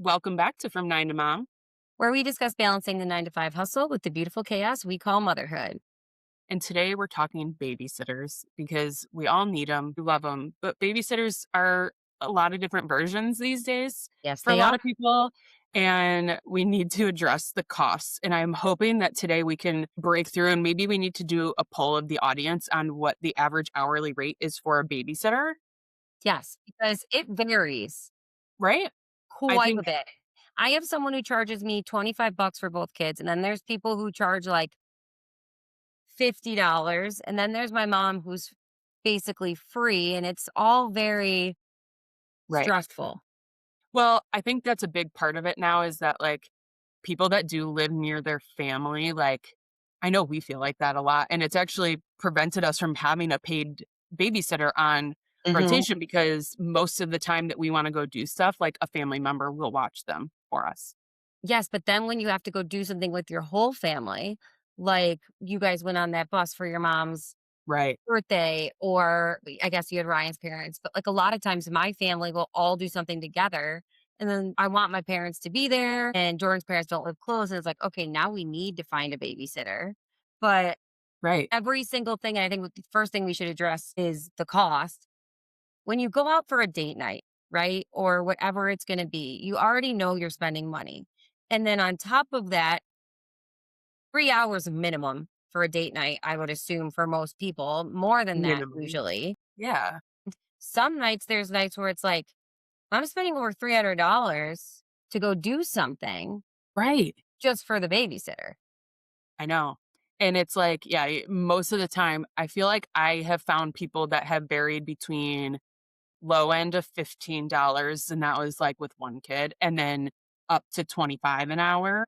Welcome back to From Nine to Mom. where we discuss balancing the 9 to 5 hustle with the beautiful chaos we call motherhood. And today we're talking babysitters because we all need them, we love them. But babysitters are a lot of different versions these days Yes, for a they lot are. of people. And we need to address the costs. And I'm hoping that today we can break through and maybe we need to do a poll of the audience on what the average hourly rate is for a babysitter, Yes, because it varies right? I quite a think, bit. I have someone who charges me 25 bucks for both kids, and then there's people who charge like $50, and then there's my mom who's basically free, and it's all very right. stressful. Well, I think that's a big part of it now is that like people that do live near their family, like I know we feel like that a lot. And it's actually prevented us from having a paid babysitter on Mhm. rotation because most of the time that we want to go do stuff, like a family member will watch them for us. Yes, but then when you have to go do something with your whole family, like you guys went on that bus for your mom's Right. birthday, or I guess you had Ryan's parents, but, like, a lot of times my family will all do something together, and then I want my parents to be there, and Jordan's parents don't live close, and it's like, "Okay, now we need to find a babysitter." But Right. every single thing, and I think the first thing we should address is the cost. When you go out for a date night, right, or whatever it's gonna be, you already know you're spending money, and then on top of that, 3 hours minimum for a date night, I would assume for most people, more than that Minimum. usually. Yeah. Some nights, there's nights where it's like, I'm spending over $300 to go do something Right. just for the babysitter. I know. And it's like, yeah, most of the time, I feel like I have found people that have varied between low end of $15, and that was, like, with 1 kid, and then up to 25 an hour.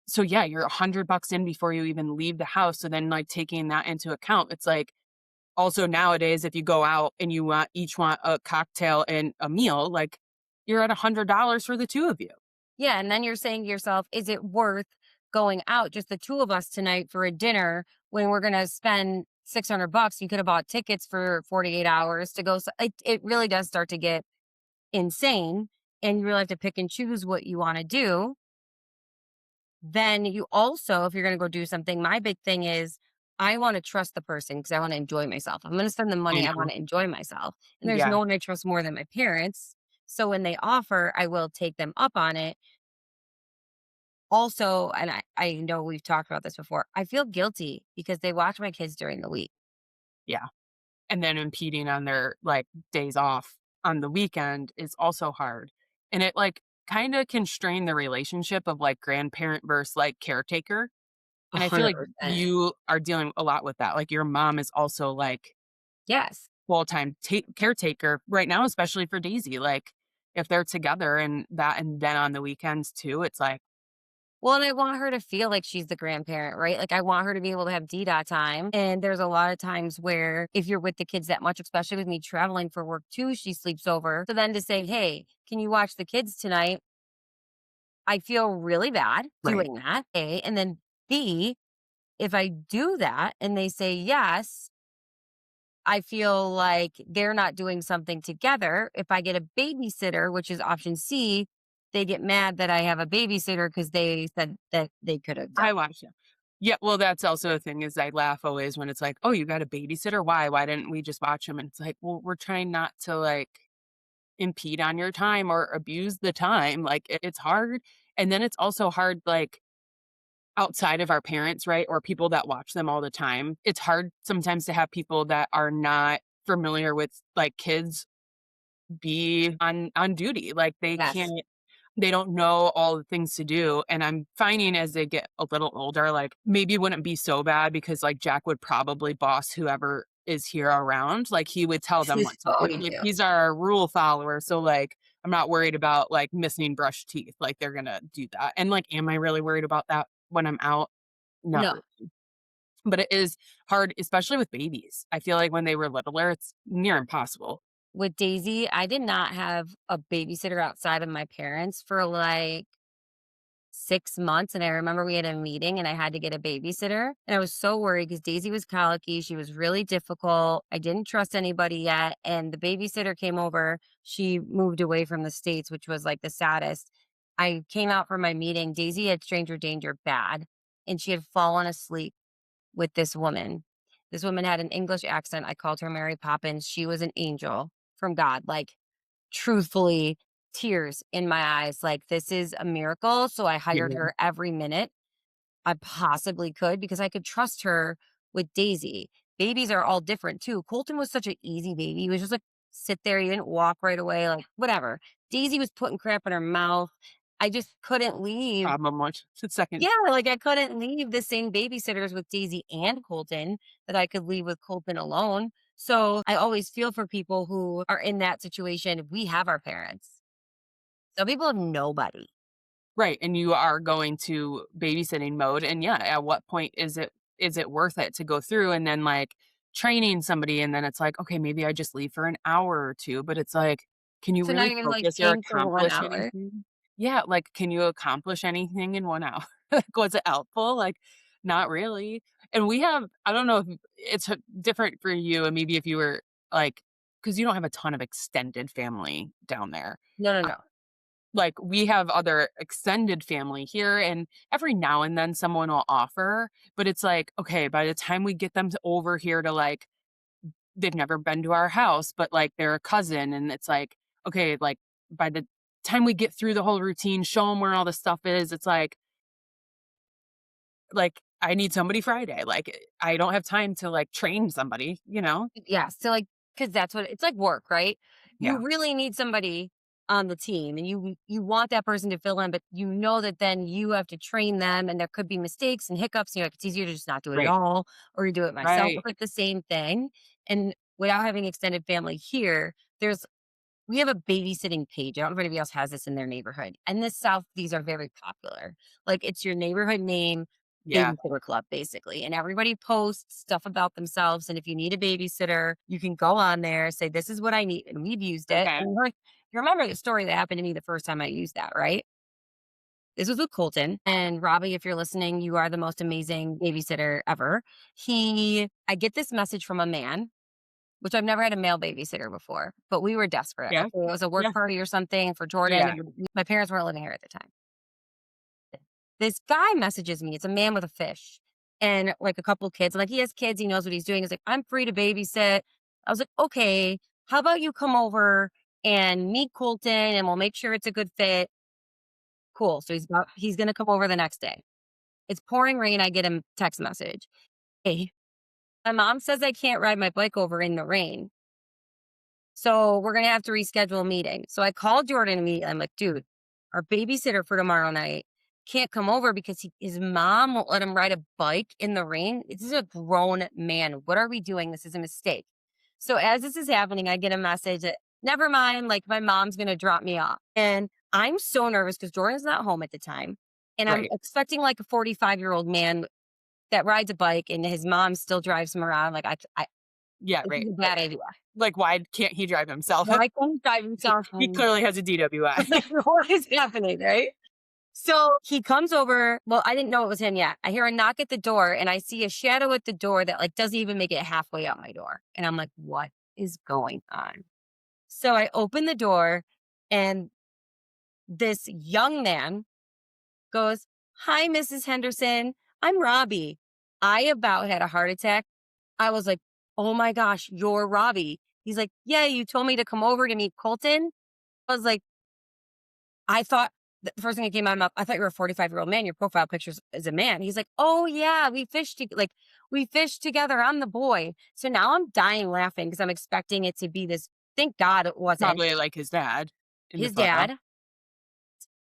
So, yeah, you're 100 bucks in before you even leave the house, so then, like, taking that into account, it's like also nowadays, if you go out and you want a cocktail and a meal, like, you're at $100 for the 2 of you. Yeah, and then you're saying to yourself, is it worth going out, just the 2 of us tonight for a dinner when we're gonna spend 600 bucks? You could have bought tickets for 48 hours to go. So it really does start to get insane, and you really have to pick and choose what you wanna do. Then you also, if you're gonna go do something, my big thing is I wanna trust the person because I wanna enjoy myself. I'm gonna spend the I money, I know. wanna enjoy myself, and there's Yeah. no one I trust more than my parents. So when they offer, I will take them up on it. Also, and I know we've talked about this before, I feel guilty because they watch my kids during the week. Yeah. And then impeding on their, like, days off on the weekend is also hard. And it, like, kinda can strain the relationship of, like, grandparent versus, like, caretaker. And I feel like 100%. you are dealing a lot with that. Like, your mom is also, like, Yes. full-time caretaker right now, especially for Daisy. Like, if they're together and then on the weekends too, it's like Well, and I want her to feel like she's the grandparent, right? Like, I want her to be able to have DDOT time. And there's a lot of times where if you're with the kids that much, especially with me traveling for work too, she sleeps over. So then to say, hey, can you watch the kids tonight? I feel really bad right, doing that. A. And then B, if I do that and they say yes, I feel like they're not doing something together. If I get a babysitter, which is option C, they get mad that I have a babysitter because they said that they could have done. I watch them. Yeah, well, that's also a thing is I laugh always when it's like, "Oh, you got a babysitter? Why? Why didn't we just watch them?" And it's like, "Well, we're trying not to, like, impede on your time or abuse the time." Like, it's hard, and then it's also hard, like, outside of our parents, right, or people that watch them all the time. It's hard sometimes to have people that are not familiar with, like, kids be on duty, like, Yes. they don't know all the things to do, and I'm finding as they get a little older, like, maybe it wouldn't be so bad because, like, Jack would probably boss whoever is here around, like, he would tell them what to Oh, do, you like, do. he's our rule follower, so, like, I'm not worried about, like, missing brush teeth, like, they're gonna do that, and, like, am I really worried about that when I'm out? Not No. really, but it is hard, especially with babies. I feel like when they were littler, it's near impossible. With Daisy, I did not have a babysitter outside of my parents for like 6 months. And I remember we had a meeting and I had to get a babysitter. And I was so worried because Daisy was colicky. She was really difficult. I didn't trust anybody yet. And the babysitter came over. She moved away from the States, which was like the saddest. I came out from my meeting. Daisy had stranger danger bad, and she had fallen asleep with this woman. This woman had an English accent. I called her Mary Poppins. She was an angel from God. Like, truthfully, tears in my eyes. Like, this is a miracle. So I hired Yeah. her every minute I possibly could because I could trust her with Daisy. Babies are all different too. Colton was such an easy baby. He was just like sit there. He didn't walk right away, like whatever. Daisy was putting crap in her mouth. I just couldn't leave. Problem much. Second. Yeah, like I couldn't leave the same babysitters with Daisy and Colton that I could leave with Colton alone. So I always feel for people who are in that situation. We have our parents. Some people have nobody. Right, and you are going to babysitting mode, and yeah, at what point is it worth it to go through and then, like, training somebody, and then it's like, "Okay, maybe I just leave for an hour or 2," but it's like, can you So now really you're gonna like focus or in for one accomplish hour. anything? Yeah, like, can you accomplish anything in 1 hour? Like, was it helpful? Like, not really, and we have I don't know if it's different for you and maybe if you were, like, because you don't have a ton of extended family down there. No, no, no. Like, we have other extended family here, and every now and then someone will offer, but it's like, okay, by the time we get them to over here to, like they've never been to our house, but, like, they're a cousin, and it's like, okay, like, by the time we get through the whole routine, show them where all the stuff is, it's like, I need somebody Friday, like, I don't have time to, like, train somebody, you know? Yeah, so, like, because that's what it's like work, right? You Yeah, really need somebody on the team, and you want that person to fill in, but you know that then you have to train them, and there could be mistakes and hiccups, and you're like, "It's easier to just not do it at right, all, or to do it myself," right, but the same thing, and without having extended family here, there's we have a babysitting page. I don't know if anybody else has this in their neighborhood. In the South, these are very popular. Like it's your neighborhood name, yeah, babysitter club, basically. And everybody posts stuff about themselves. And if you need a babysitter, you can go on there, say, this is what I need. And we've used it. okay, And like, you remember the story that happened to me the first time I used that, right? This was with Colton. And Robbie, if you're listening, you are the most amazing babysitter ever. I get this message from a man which I've never had a male babysitter before, but we were desperate. yeah, Okay, it was a work yeah, party or something for Jordan, yeah, and my parents weren't living here at the time. This guy messages me. It's a man with a fish and like a couple kids. Like he has kids, he knows what he's doing. He's like, I'm free to babysit. I was like, okay, how about you come over and meet Colton and we'll make sure it's a good fit. Cool. So he's gonna come over the next day. It's pouring rain. I get a text message. Hey, my mom says I can't ride my bike over in the rain. So we're gonna have to reschedule a meeting. So I called Jordan immediately. I'm like, dude, our babysitter for tomorrow night can't come over because his mom won't let him ride a bike in the rain. This is a grown man. What are we doing? This is a mistake. So as this is happening, I get a message that never mind, like my mom's gonna drop me off. And I'm so nervous because Jordan's not home at the time. And I'm right, expecting like a 45-year-old man that rides a bike and his mom still drives him around. Like yeah, this right. is a bad idea. Like, why can't he drive himself? Why can't drive himself He home? clearly has a DWI. What is happening, right? So he comes over. Well, I didn't know it was him yet. I hear a knock at the door and I see a shadow at the door that like doesn't even make it halfway out my door. And I'm like, what is going on? So I open the door and this young man goes, hi, Mrs. Henderson. I'm Robbie. I about had a heart attack. I was like, oh my gosh, you're Robbie. He's like, yeah, you told me to come over to meet Colton. I was like, I thought the first thing that came out of my mouth, I thought you were a 45-year-old man. Your profile picture is a man. He's like, oh yeah, we fished together. I'm the boy. So now I'm dying laughing because I'm expecting it to be this. Thank God it wasn't Probably like his dad in the his photo. dad.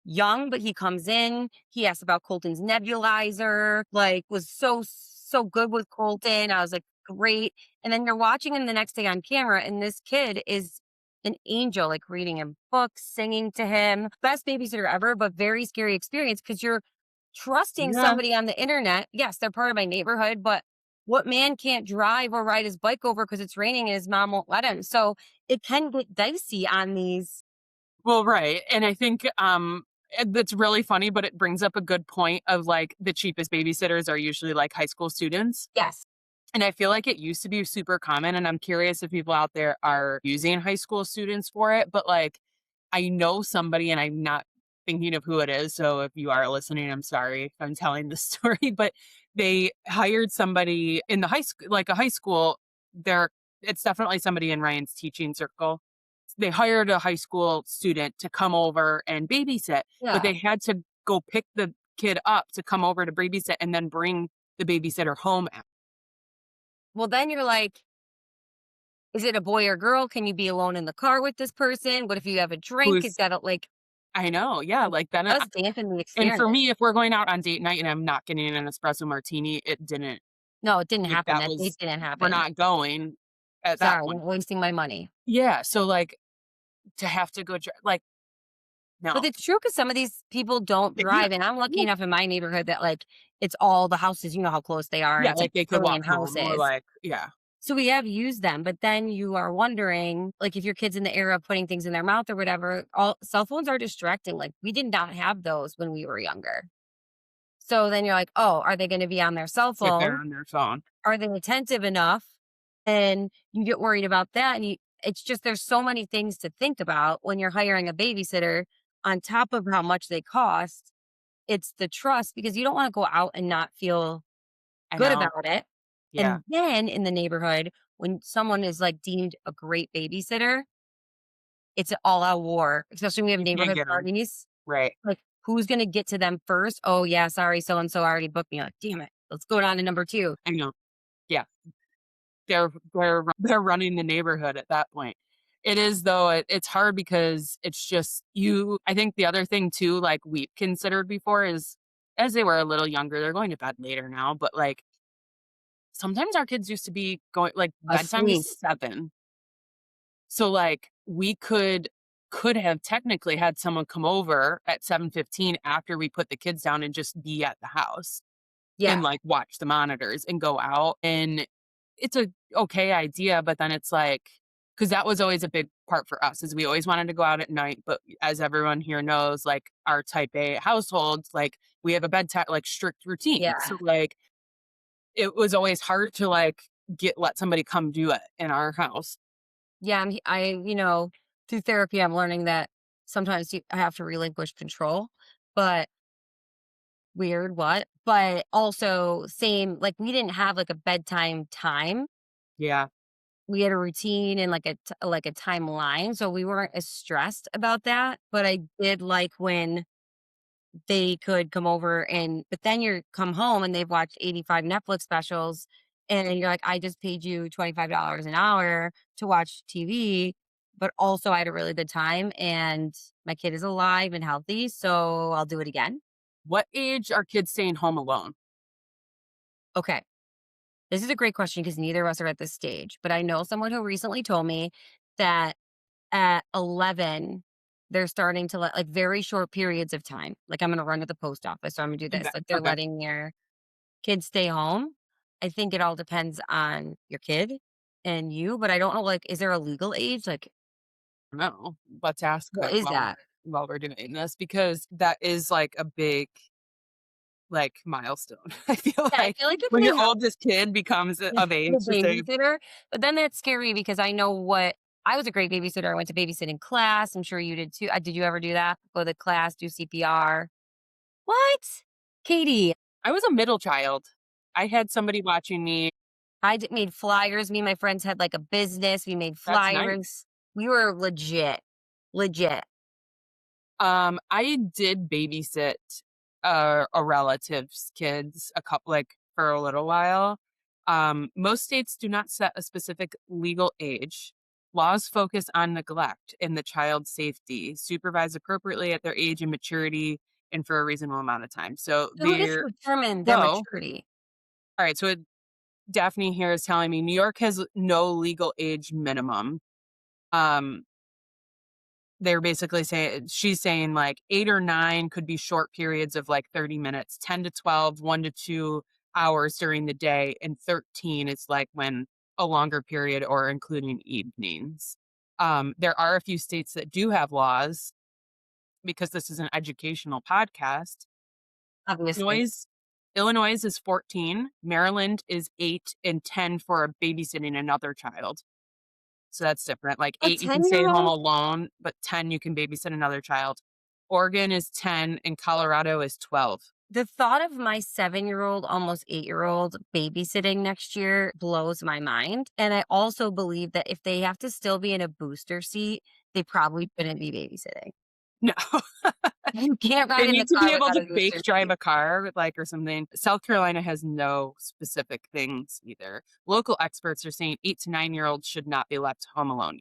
Young, but he comes in. He asked about Colton's nebulizer. Like, was so good with Colton. I was like, great. And then you're watching him the next day on camera, and this kid is an angel, like reading him books, singing to him. Best babysitter ever, but very scary experience because you're trusting Yeah. somebody on the internet. Yes, they're part of my neighborhood, but what man can't drive or ride his bike over because it's raining and his mom won't let him? So it can get dicey on these. Well, right, and I think, that's really funny, but it brings up a good point of, like, the cheapest babysitters are usually, like, high school students, Yes. and I feel like it used to be super common, and I'm curious if people out there are using high school students for it, but, like, I know somebody, and I'm not thinking of who it is, so if you are listening, I'm sorry if I'm telling this story, but they hired somebody in the high school, like a high school, there it's definitely somebody in Ryan's teaching circle. They hired a high school student to come over and babysit, but Yeah. they had to go pick the kid up to come over to babysit and then bring the babysitter home a Well, then you're like, is it a boy or girl? Can you be alone in the car with this person? What if you have a drink? Is who's that like I know, yeah, it like, then does dampen the and for experience. me, if we're going out on date night and I'm not getting an espresso martini, it didn't No, it didn't like, happen. that That date was didn't we're happen. not going at that Sorry, point. I'm wasting my money. Yeah, so, like, to have to go like, But no. it's true because some of these people don't Yeah, drive, and I'm lucky yeah, enough in my neighborhood that, like, it's all the houses, you know how close they are, and yeah, it's, like, like, they a could walk trillion home or, houses. like yeah, So we have used them, but then you are wondering, like, if your kid's in the era of putting things in their mouth or whatever, all cell phones are distracting, like, we did not have those when we were younger. So then you're like, "Oh, are they gonna be on their cell if they're phone? on their phone. Are they attentive enough?" And you get worried about that, and it's just there's so many things to think about when you're hiring a babysitter on top of how much they cost. It's the trust because you don't wanna go out and not feel I good know, about it. yeah, And then in the neighborhood, when someone is, like, deemed a great babysitter, it's an all-out war, especially when we have you can't neighborhood get them parties. right, Like, who's gonna get to them first? "Oh, yeah, sorry, so and so already booked me." Like, "Damn it, let's go down to number 2." I know, yeah, they're running the neighborhood at that point. It is though, it's hard because it's just you I think the other thing too, like, we've considered before is as they were a little younger, they're going to bed later now, but, like, sometimes our kids used to be going like, bedtime Asleep. was 7. So, like, we could have technically had someone come over at 7:15 after we put the kids down and just be at the house and, Yeah. like, watch the monitors and go out, and it's a okay idea, but then it's like because that was always a big part for us is we always wanted to go out at night, but as everyone here knows, like, our type A households, like, we have a bedtime like, strict routine. So, Yeah. like, it was always hard to, like, let somebody come do it in our house. Yeah, through therapy, I'm learning that sometimes I have to relinquish control, but weird, what? But also same like, we didn't have, like, a bedtime time. Yeah. We had a routine and, like, a timeline, so we weren't as stressed about that, but I did like when they could come over but then you come home and they've watched 85 Netflix specials, and you're like, "I just paid you $25 an hour to watch TV, but also I had a really good time, and my kid is alive and healthy, so I'll do it again." What age are kids staying home alone? Okay, this is a great question because neither of us are at this stage, but I know someone who recently told me that at 11, they're starting to let like, very short periods of time, like, "I'm gonna run to the post office, so I'm gonna do this," Okay, like, they're okay. letting their kids stay home. I think it all depends on your kid and you, but I don't know, like, is there a legal age? Like, No, let's ask what it is that? while we're doing this because that is, like, a big, like, milestone. I feel Yeah, I like feel like if when they your have oldest kid becomes of the age to say babysitter, but then that's scary because I was a great babysitter. I went to babysitting class. I'm sure you did too. Did you ever do that? Go to class, do CPR? What? Katie, I was a middle child. I had somebody watching me. made flyers. Me and my friends had like a business. We made That's nice. flyers. We were legit, legit. I did babysit, a relative's kids a couple like, for a little while. Most states do not set a specific legal age. Laws focus on neglect and the child's safety, supervised appropriately at their age and maturity and for a reasonable amount of time. So So who gets there to determine their so, maturity? all right, so Daphne here is telling me New York has no legal age minimum. Um, they're basically saying she's saying like 8 or 9 could be short periods of like 30 minutes, 10 to 12, 1 to 2 hours during the day, and 13 is like when a longer period or including evenings. There are a few states that do have laws because this is an educational podcast. Obviously. Illinois Illinois is 14, Maryland is 8 and 10 for a babysitting another child. So that's different. Like A 8 you can stay 10-year home old? alone, but 10 you can babysit another child. Oregon is 10 and Colorado is 12. The thought of my 7-year-old, almost 8-year-old babysitting next year blows my mind. And I also believe that if they have to still be in a booster seat, they probably shouldn't be babysitting. No. You can't They ride in the need to car be able without to a booster fake drive seat. a car, like, or something. South Carolina has no specific things either. Local experts are saying 8 to 9-year-olds should not be left home alone.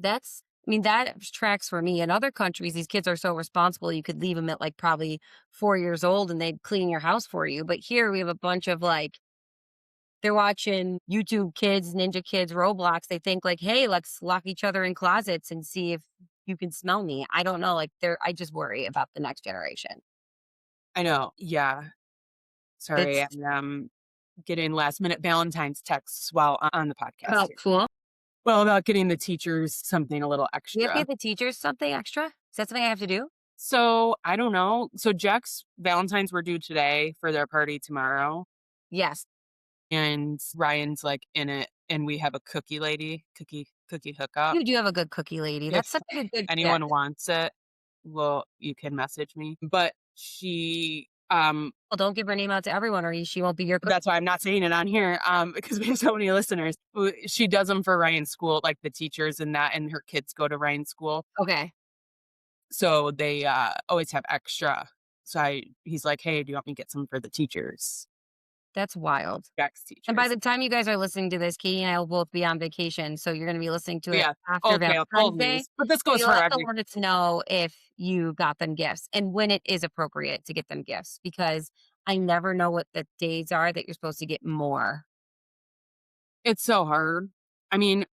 I mean, that tracks for me. In other countries, these kids are so responsible, you could leave them at like probably 4 years old and they'd clean your house for you. But here we have a bunch of like, they're watching YouTube kids, Ninja Kids, Roblox. They think like, hey, let's lock each other in closets and see if you can smell me. I don't know. Like, I just worry about the next generation. I know. Yeah. Sorry, It's I'm, getting last minute Valentine's texts while on the podcast about here. cool. Well, about getting the teachers something a little We have to extra. give the teachers something extra. Is that something I have to do? So, I don't know. So, Jack's Valentines were due today for their party tomorrow, Yes. and Ryan's, like, in it, and we have a cookie lady, cookie hookup. You do have a good cookie lady. If That's such a good gift. anyone wants it, well, you can message me. But she, Well, don't give her name out to everyone or she won't be your cookie. that's why I'm not saying it on here, because we have so many listeners. She does them for Ryan's school, like, the teachers and that, and her kids go to Ryan's school. Okay. So they, always have extra. So he's like, "Hey, do you want me to get some for the teachers?" That's wild. Jack's And by teachers. the time you guys are listening to this, Katie and I will both be on vacation. So you're going to be listening to But it yeah, after okay, Valentine's old Day. news, but this So goes you'll for have to every let us know if you got them gifts and when it is appropriate to get them gifts because I never know what the days are that you're supposed to get more. it's so hard. I mean,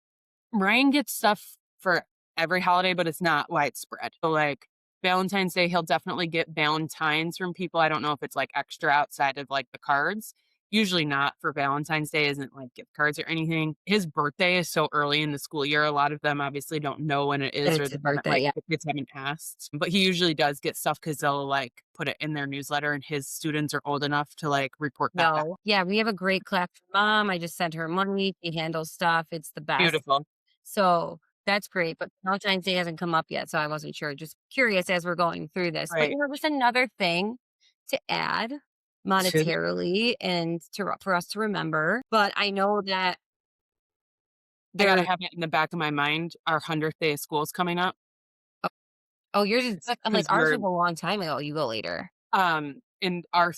Ryan gets stuff for every holiday, but it's not widespread. So, like, Valentine's Day, he'll definitely get Valentines from people. I don't know if it's, like, extra outside of, like, the cards. Usually not for Valentine's Day, isn't, like, gift cards or anything. His birthday is so early in the school year, a lot of them obviously don't know when it That is or it's they his haven't, birthday. like Yeah. the kids haven't asked. But he usually does get stuff because 'cause they'll, like, put it in their newsletter, and his students are old enough to, like, report that back. No. Yeah. We have a great collector mom. I just sent her money. She handles stuff. It's the best. Beautiful. So that's great, but Valentine's Day hasn't come up yet, so I wasn't sure. Just curious as we're going through this. But, Right. just another thing to add monetarily and for us to remember. But I know that I gotta there have it in the back of my mind. Our 100th day of school is coming up. oh, oh, yours is I'm like, Because ours we're was a long time ago. You go later. in our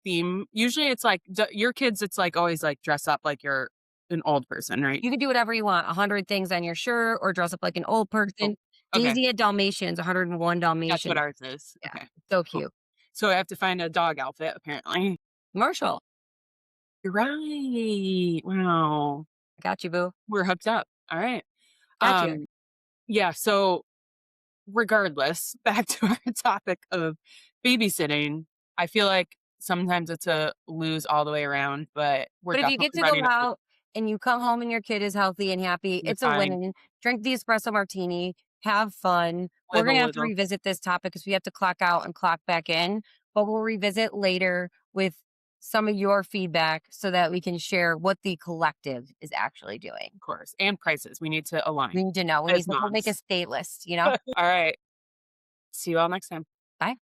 theme, usually it's like your kids, it's like always like dress up like you're an old person, right? You can do whatever you want, 100 things on your shirt or dress up like an old Oh, person. okay. Daisy had Dalmatians, 101 That's what Dalmatians. ours is. Yeah, Okay, so cool. cute. So I have to find a dog outfit apparently. Marshall, You're right. Wow. I got you, boo. We're hooked up. All right. Got you. Um, yeah, so regardless, back to our topic of babysitting, I feel like sometimes it's a lose all the way around, but we're But if you get definitely to go running up out and you come home and your kid is healthy and happy, the it's a time win. Drink the espresso martini, have fun. We're live a going to have to little. revisit this topic because we have to clock out and clock back in, but we'll revisit later with some of your feedback so that we can share what the collective is actually doing. Of course, and prices. We need to We align need to know. as We'll make a moms. state list. All right. See you all next time. Bye.